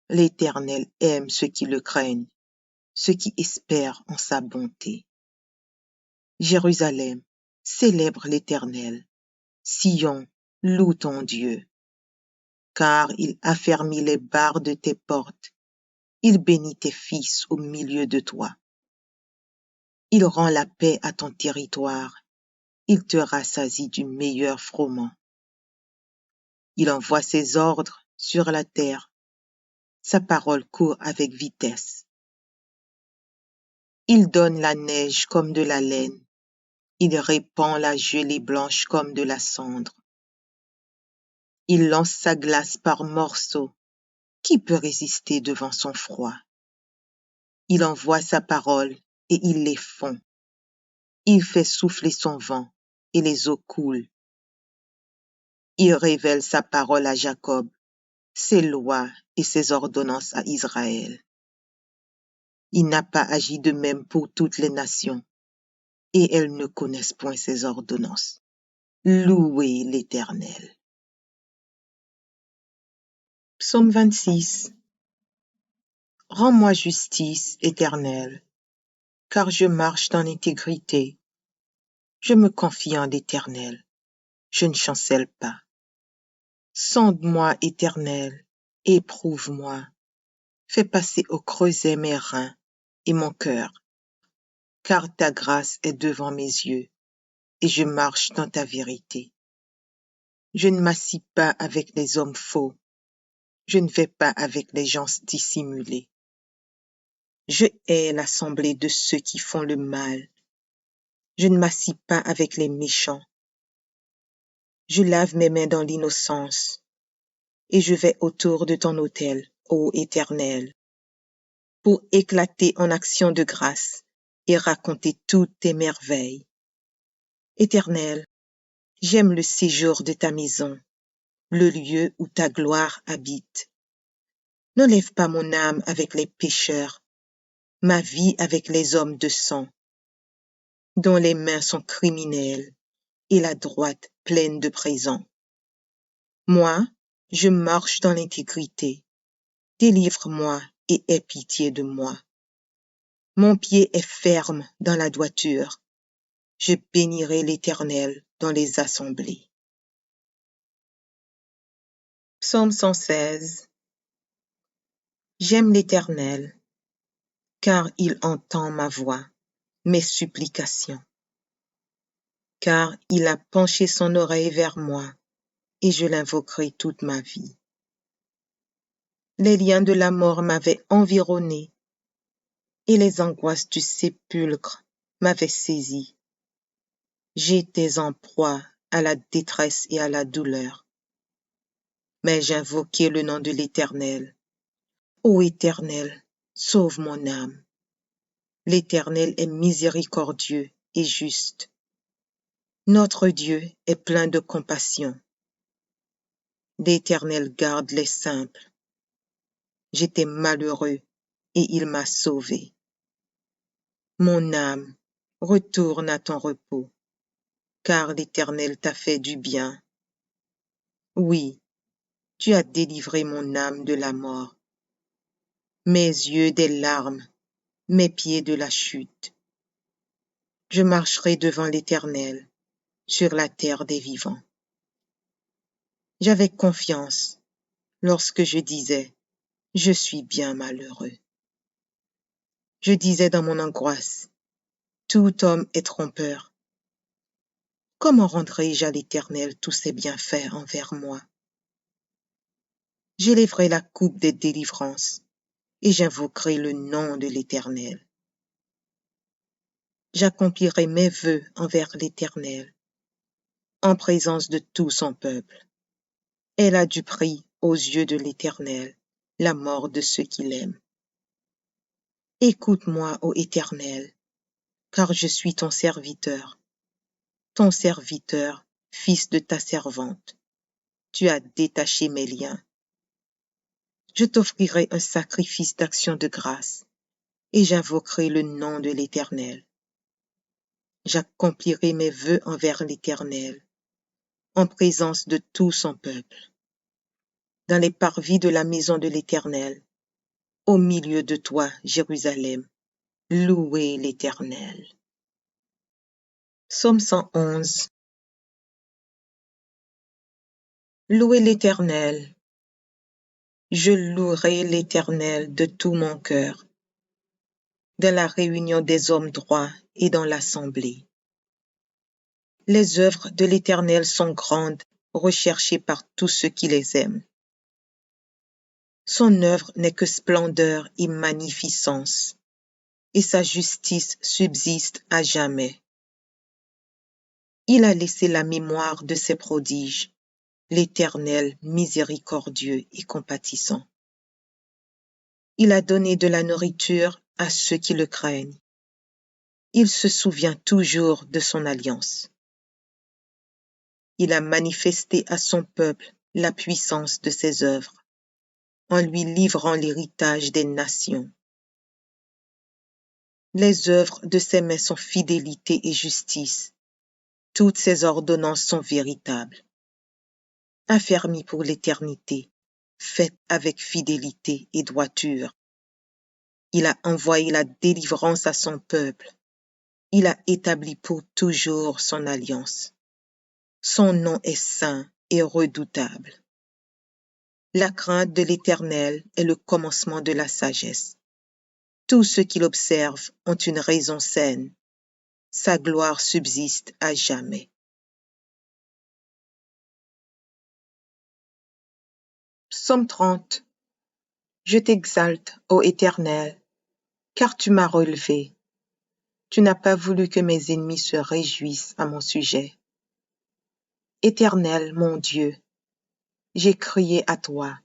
L'Éternel aime ceux qui le craignent, ceux qui espèrent en sa bonté. Jérusalem, célèbre l'Éternel. Sion, loue ton Dieu. Car il affermit les barres de tes portes. Il bénit tes fils au milieu de toi. Il rend la paix à ton territoire. Il te rassasie du meilleur froment. Il envoie ses ordres sur la terre. Sa parole court avec vitesse. Il donne la neige comme de la laine. Il répand la gelée blanche comme de la cendre. Il lance sa glace par morceaux. Qui peut résister devant son froid? Il envoie sa parole et il les fond. Il fait souffler son vent et les eaux coulent. Il révèle sa parole à Jacob, ses lois et ses ordonnances à Israël. Il n'a pas agi de même pour toutes les nations, et elles ne connaissent point ses ordonnances. Louez l'Éternel. Psaume 26. Rends-moi justice, Éternel, car je marche dans l'intégrité. Je me confie en l'Éternel, je ne chancelle pas. Sonde-moi, Éternel, éprouve-moi. Fais passer au creuset mes reins et mon cœur, car ta grâce est devant mes yeux, et je marche dans ta vérité. Je ne m'assis pas avec les hommes faux, je ne vais pas avec les gens dissimulés. Je hais l'assemblée de ceux qui font le mal. Je ne m'assis pas avec les méchants. Je lave mes mains dans l'innocence, et je vais autour de ton autel, ô Éternel, pour éclater en action de grâce et raconter toutes tes merveilles. Éternel, j'aime le séjour de ta maison, le lieu où ta gloire habite. N'enlève pas mon âme avec les pécheurs, ma vie avec les hommes de sang, dont les mains sont criminelles et la droite pleine de présents. Moi, je marche dans l'intégrité. Délivre-moi et aie pitié de moi. Mon pied est ferme dans la droiture. Je bénirai l'Éternel dans les assemblées. Psaume 116. J'aime l'Éternel, car il entend ma voix, mes supplications. Car il a penché son oreille vers moi, et je l'invoquerai toute ma vie. Les liens de la mort m'avaient environné, et les angoisses du sépulcre m'avaient saisi. J'étais en proie à la détresse et à la douleur. Mais j'invoquai le nom de l'Éternel. Ô Éternel, sauve mon âme. L'Éternel est miséricordieux et juste. Notre Dieu est plein de compassion. L'Éternel garde les simples. J'étais malheureux et il m'a sauvé. Mon âme, retourne à ton repos, car l'Éternel t'a fait du bien. Oui, tu as délivré mon âme de la mort, mes yeux des larmes, mes pieds de la chute. Je marcherai devant l'Éternel sur la terre des vivants. J'avais confiance lorsque je disais, je suis bien malheureux. Je disais dans mon angoisse, tout homme est trompeur. Comment rendrai-je à l'Éternel tous ses bienfaits envers moi? J'élèverai la coupe des délivrances et j'invoquerai le nom de l'Éternel. J'accomplirai mes vœux envers l'Éternel, en présence de tout son peuple. Elle a du prix aux yeux de l'Éternel, la mort de ceux qui l'aiment. Écoute-moi, ô Éternel, car je suis ton serviteur. ton serviteur, fils de ta servante. Tu as détaché mes liens. Je t'offrirai un sacrifice d'action de grâce, et j'invoquerai le nom de l'Éternel. J'accomplirai mes vœux envers l'Éternel, en présence de tout son peuple. Dans les parvis de la maison de l'Éternel, au milieu de toi, Jérusalem, louez l'Éternel. Psaume 111. Louez l'Éternel. Je louerai l'Éternel de tout mon cœur, dans la réunion des hommes droits et dans l'assemblée. Les œuvres de l'Éternel sont grandes, recherchées par tous ceux qui les aiment. Son œuvre n'est que splendeur et magnificence, et sa justice subsiste à jamais. Il a laissé la mémoire de ses prodiges, l'Éternel miséricordieux et compatissant. Il a donné de la nourriture à ceux qui le craignent. Il se souvient toujours de son alliance. Il a manifesté à son peuple la puissance de ses œuvres, en lui livrant l'héritage des nations. Les œuvres de ses mains sont fidélité et justice. Toutes ses ordonnances sont véritables. Affermies pour l'éternité, faites avec fidélité et droiture. Il a envoyé la délivrance à son peuple. Il a établi pour toujours son alliance. Son nom est saint et redoutable. La crainte de l'Éternel est le commencement de la sagesse. Tous ceux qui l'observent ont une raison saine. Sa gloire subsiste à jamais. Psaume 30. Je t'exalte, ô Éternel, car tu m'as relevé. Tu n'as pas voulu que mes ennemis se réjouissent à mon sujet. Éternel, mon Dieu, j'ai crié à toi,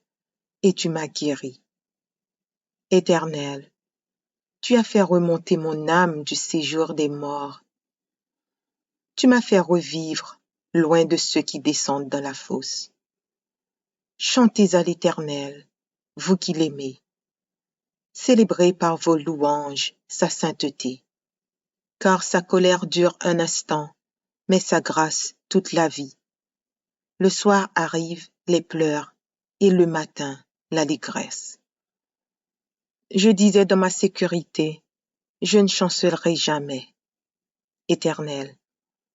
et tu m'as guéri. Éternel, tu as fait remonter mon âme du séjour des morts. Tu m'as fait revivre loin de ceux qui descendent dans la fosse. Chantez à l'Éternel, vous qui l'aimez. Célébrez par vos louanges sa sainteté, car sa colère dure un instant, mais sa grâce toute la vie. Le soir arrivent les pleurs, et le matin l'allégresse. Je disais dans ma sécurité, je ne chancellerai jamais. Éternel,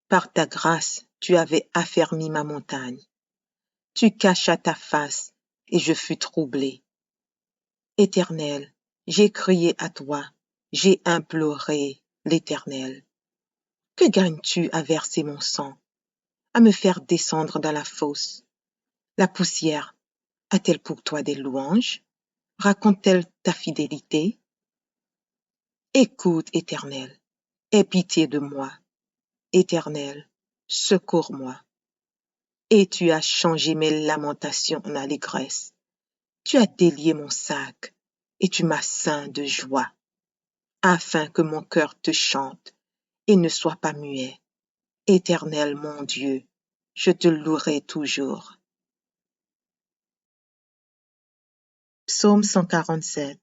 par ta grâce, tu avais affermi ma montagne. Tu cachas ta face, et je fus troublé. Éternel, j'ai crié à toi, j'ai imploré l'Éternel. Que gagnes-tu à verser mon sang, à me faire descendre dans la fosse? La poussière a-t-elle pour toi des louanges? Raconte-t-elle ta fidélité? Écoute, Éternel, aie pitié de moi. Éternel, secours-moi. Et tu as changé mes lamentations en allégresse. Tu as délié mon sac, et tu m'as ceint de joie, afin que mon cœur te chante et ne soit pas muet. Éternel mon Dieu, je te louerai toujours. Psaume 147.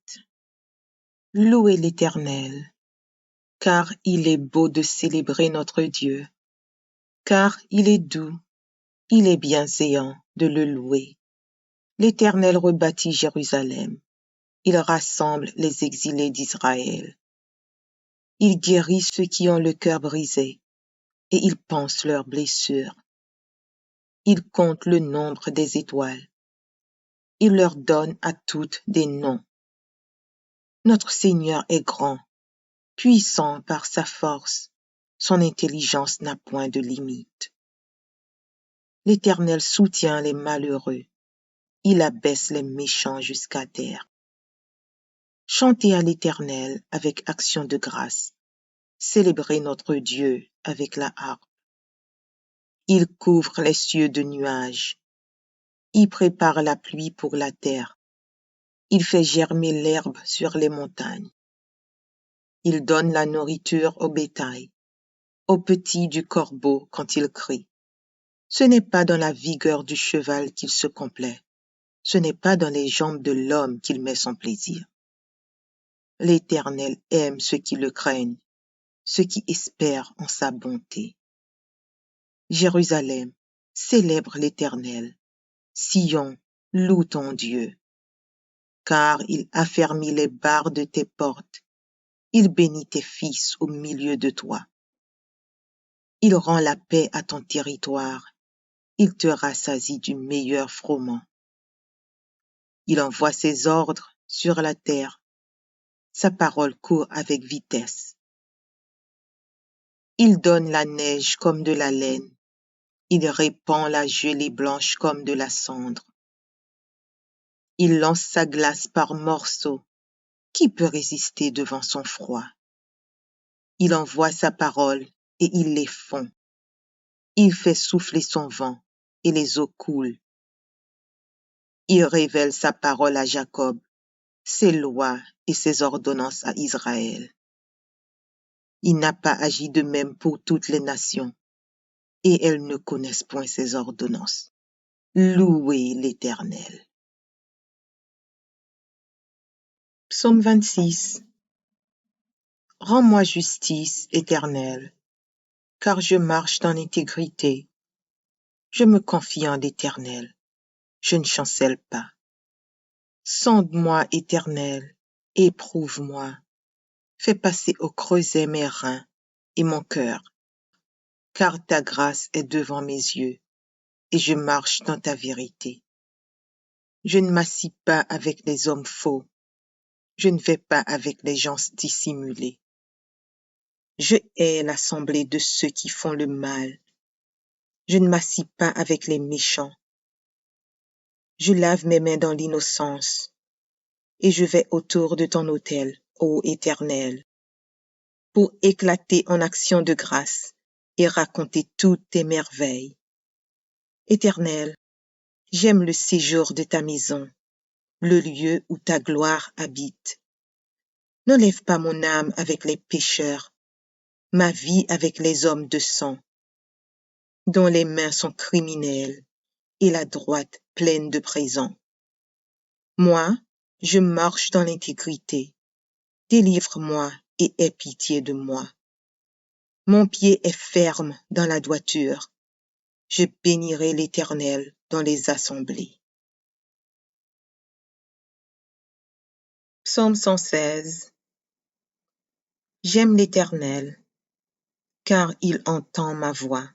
Louez l'Éternel, car il est beau de célébrer notre Dieu, car il est doux, il est bienséant de le louer. L'Éternel rebâtit Jérusalem, il rassemble les exilés d'Israël. Il guérit ceux qui ont le cœur brisé, et il panse leurs blessures. Il compte le nombre des étoiles. Il leur donne à toutes des noms. Notre Seigneur est grand, puissant par sa force. Son intelligence n'a point de limite. L'Éternel soutient les malheureux. Il abaisse les méchants jusqu'à terre. Chantez à l'Éternel avec action de grâce. Célébrez notre Dieu avec la harpe. Il couvre les cieux de nuages. Il prépare la pluie pour la terre. Il fait germer l'herbe sur les montagnes. Il donne la nourriture au bétail, au petit du corbeau quand il crie. Ce n'est pas dans la vigueur du cheval qu'il se complaît, ce n'est pas dans les jambes de l'homme qu'il met son plaisir. L'Éternel aime ceux qui le craignent, ceux qui espèrent en sa bonté. Jérusalem, célèbre l'Éternel. Sion, loue ton Dieu. Car il affermit les barres de tes portes, il bénit tes fils au milieu de toi. Il rend la paix à ton territoire, il te rassasie du meilleur froment. Il envoie ses ordres sur la terre, sa parole court avec vitesse. Il donne la neige comme de la laine, il répand la gelée blanche comme de la cendre. Il lance sa glace par morceaux, qui peut résister devant son froid? Il envoie sa parole et il les fond. Il fait souffler son vent et les eaux coulent. Il révèle sa parole à Jacob, ses lois et ses ordonnances à Israël. Il n'a pas agi de même pour toutes les nations, et elles ne connaissent point ses ordonnances. Louez l'Éternel. Psaume 26. Rends-moi justice, Éternel, car je marche dans l'intégrité. Je me confie en l'Éternel, je ne chancelle pas. Sonde-moi, Éternel, éprouve-moi. Fais passer au creuset mes reins et mon cœur, car ta grâce est devant mes yeux, et je marche dans ta vérité. Je ne m'assis pas avec les hommes faux, je ne vais pas avec les gens dissimulés. Je hais l'assemblée de ceux qui font le mal. Je ne m'assis pas avec les méchants. Je lave mes mains dans l'innocence, et je vais autour de ton autel, ô Éternel, pour éclater en action de grâce et raconter toutes tes merveilles. Éternel, j'aime le séjour de ta maison, le lieu où ta gloire habite. N'enlève pas mon âme avec les pécheurs, ma vie avec les hommes de sang, dont les mains sont criminelles et la droite pleine de présents. Moi, je marche dans l'intégrité. Délivre-moi et aie pitié de moi. Mon pied est ferme dans la droiture. Je bénirai l'Éternel dans les assemblées. Psaume 116. J'aime l'Éternel, car il entend ma voix,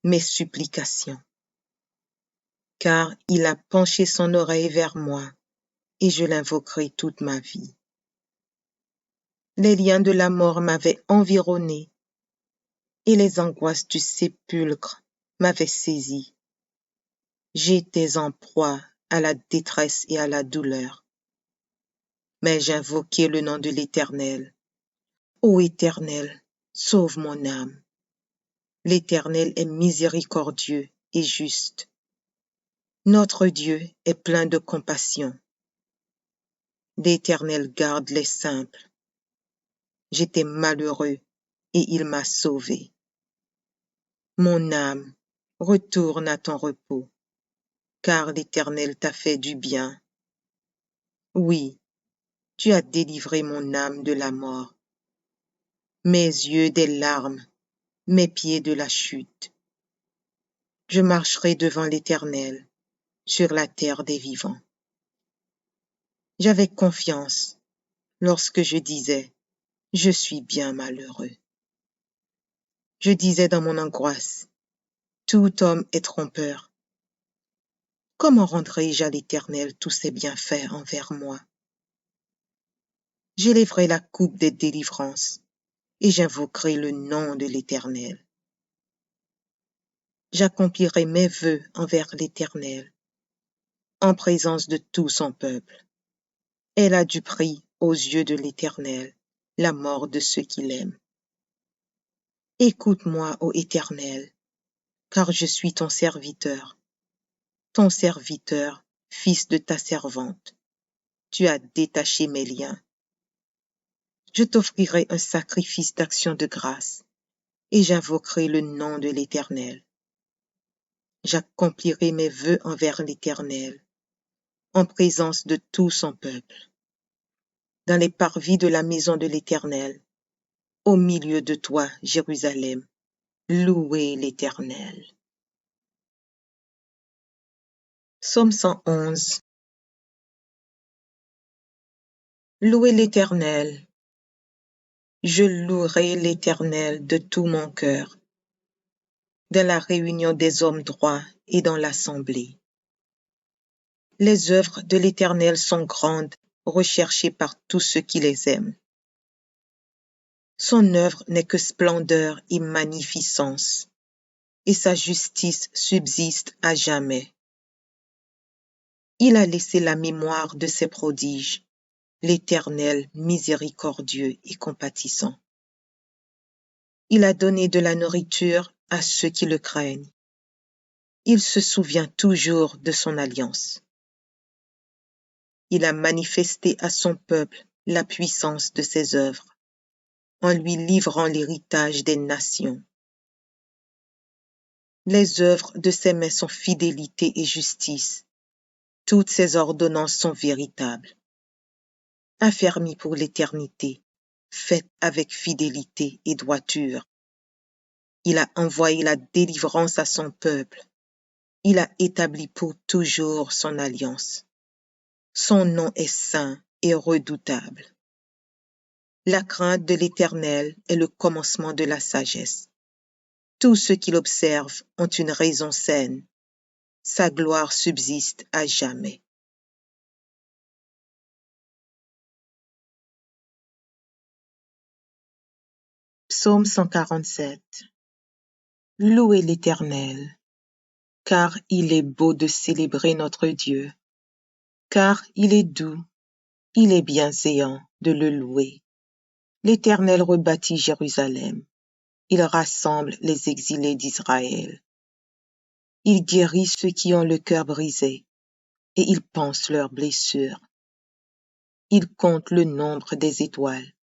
mes supplications. Car il a penché son oreille vers moi, et je l'invoquerai toute ma vie. Les liens de la mort m'avaient environné, et les angoisses du sépulcre m'avaient saisi. J'étais en proie à la détresse et à la douleur. Mais j'invoquai le nom de l'Éternel. Ô Éternel, sauve mon âme. L'Éternel est miséricordieux et juste. Notre Dieu est plein de compassion. L'Éternel garde les simples. J'étais malheureux et il m'a sauvé. Mon âme, retourne à ton repos, car l'Éternel t'a fait du bien. Oui, tu as délivré mon âme de la mort, mes yeux des larmes, mes pieds de la chute. Je marcherai devant l'Éternel sur la terre des vivants. J'avais confiance lorsque je disais, je suis bien malheureux. Je disais dans mon angoisse, tout homme est trompeur. Comment rendrai-je à l'Éternel tous ses bienfaits envers moi? J'élèverai la coupe des délivrances et j'invoquerai le nom de l'Éternel. J'accomplirai mes vœux envers l'Éternel, en présence de tout son peuple. Elle a du prix aux yeux de l'Éternel, la mort de ceux qui l'aiment. Écoute-moi, ô Éternel, car je suis ton serviteur, fils de ta servante. Tu as détaché mes liens. Je t'offrirai un sacrifice d'action de grâce, et j'invoquerai le nom de l'Éternel. J'accomplirai mes vœux envers l'Éternel, en présence de tout son peuple, dans les parvis de la maison de l'Éternel, au milieu de toi, Jérusalem. Louez l'Éternel. Psaume 111. Louez l'Éternel. Je louerai l'Éternel de tout mon cœur, dans la réunion des hommes droits et dans l'assemblée. Les œuvres de l'Éternel sont grandes, recherchées par tous ceux qui les aiment. Son œuvre n'est que splendeur et magnificence, et sa justice subsiste à jamais. Il a laissé la mémoire de ses prodiges, l'Éternel miséricordieux et compatissant. Il a donné de la nourriture à ceux qui le craignent. Il se souvient toujours de son alliance. Il a manifesté à son peuple la puissance de ses œuvres, en lui livrant l'héritage des nations. Les œuvres de ses mains sont fidélité et justice. Toutes ses ordonnances sont véritables. Affermies pour l'éternité, faites avec fidélité et droiture. Il a envoyé la délivrance à son peuple. Il a établi pour toujours son alliance. Son nom est saint et redoutable. La crainte de l'Éternel est le commencement de la sagesse. Tous ceux qui l'observent ont une raison saine. Sa gloire subsiste à jamais. Psaume 147. Louez l'Éternel, car il est beau de célébrer notre Dieu, car il est doux, il est bienséant de le louer. L'Éternel rebâtit Jérusalem, il rassemble les exilés d'Israël. Il guérit ceux qui ont le cœur brisé, et il panse leurs blessures. Il compte le nombre des étoiles.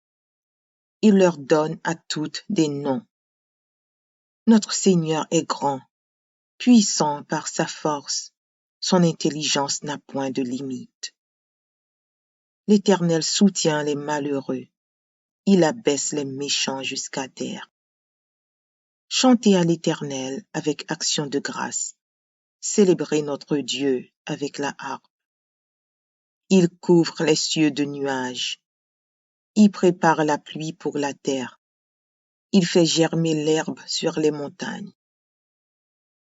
Il leur donne à toutes des noms. Notre Seigneur est grand, puissant par sa force. Son intelligence n'a point de limite. L'Éternel soutient les malheureux. Il abaisse les méchants jusqu'à terre. Chantez à l'Éternel avec action de grâce. Célébrez notre Dieu avec la harpe. Il couvre les cieux de nuages. Il prépare la pluie pour la terre. Il fait germer l'herbe sur les montagnes.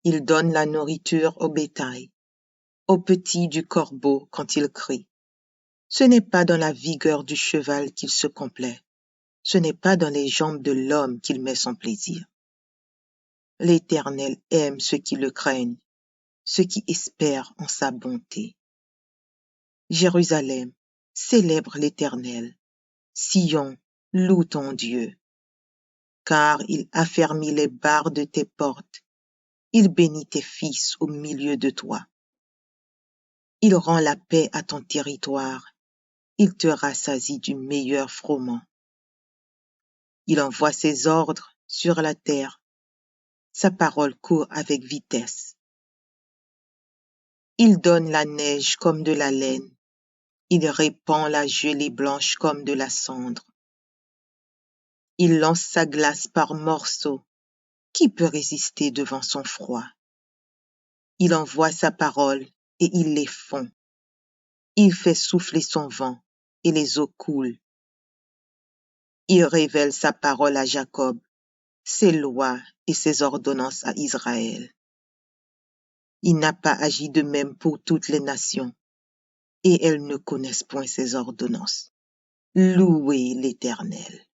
Il donne la nourriture au bétail, aux petits du corbeau quand il crie. Ce n'est pas dans la vigueur du cheval qu'il se complaît. Ce n'est pas dans les jambes de l'homme qu'il met son plaisir. L'Éternel aime ceux qui le craignent, ceux qui espèrent en sa bonté. Jérusalem, célèbre l'Éternel. Sion, loue ton Dieu. Car il affermit les barres de tes portes. Il bénit tes fils au milieu de toi. Il rend la paix à ton territoire. Il te rassasie du meilleur froment. Il envoie ses ordres sur la terre. Sa parole court avec vitesse. Il donne la neige comme de la laine. Il répand la gelée blanche comme de la cendre. Il lance sa glace par morceaux. Qui peut résister devant son froid? Il envoie sa parole et il les fond. Il fait souffler son vent et les eaux coulent. Il révèle sa parole à Jacob, ses lois et ses ordonnances à Israël. Il n'a pas agi de même pour toutes les nations, et elles ne connaissent point ses ordonnances. Louez l'Éternel.